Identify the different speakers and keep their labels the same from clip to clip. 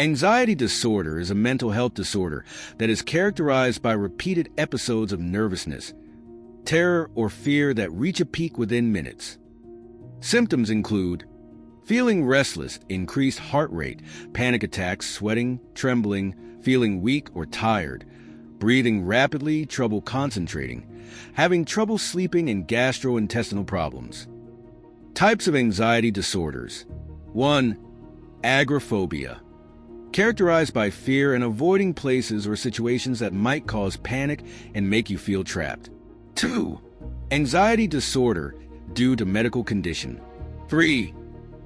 Speaker 1: Anxiety disorder is a mental health disorder that is characterized by repeated episodes of nervousness, terror, or fear that reach a peak within minutes. Symptoms include feeling restless, increased heart rate, panic attacks, sweating, trembling, feeling weak or tired, breathing rapidly, trouble concentrating, having trouble sleeping, and gastrointestinal problems. Types of anxiety disorders. 1. Agoraphobia. Characterized by fear and avoiding places or situations that might cause panic and make you feel trapped. 2. Anxiety disorder due to medical condition. 3.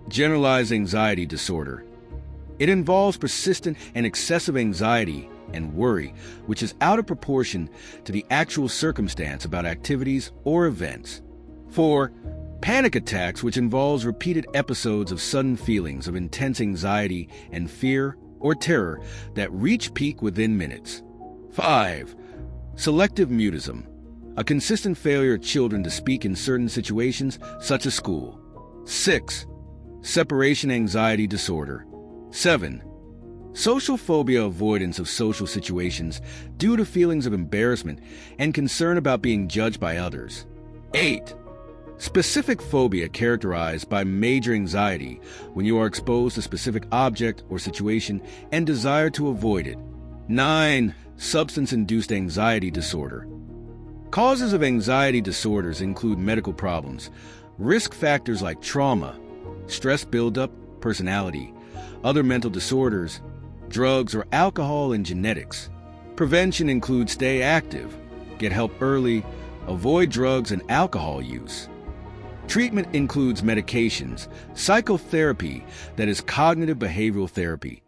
Speaker 1: Generalized anxiety disorder. It involves persistent and excessive anxiety and worry, which is out of proportion to the actual circumstance about activities or events. 4. Panic attacks, which involves repeated episodes of sudden feelings of intense anxiety and fear or terror that reach peak within minutes. 5. Selective mutism, a consistent failure of children to speak in certain situations, such as school. 6. Separation anxiety disorder. 7. Social phobia, avoidance of social situations due to feelings of embarrassment and concern about being judged by others. 8. Specific phobia, characterized by major anxiety when you are exposed to a specific object or situation and desire to avoid it. 9. Substance-induced anxiety disorder. Causes of anxiety disorders include medical problems, risk factors like trauma, stress buildup, personality, other mental disorders, drugs or alcohol, and genetics. Prevention includes stay active, get help early, avoid drugs and alcohol use. Treatment includes medications, psychotherapy, that is cognitive behavioral therapy,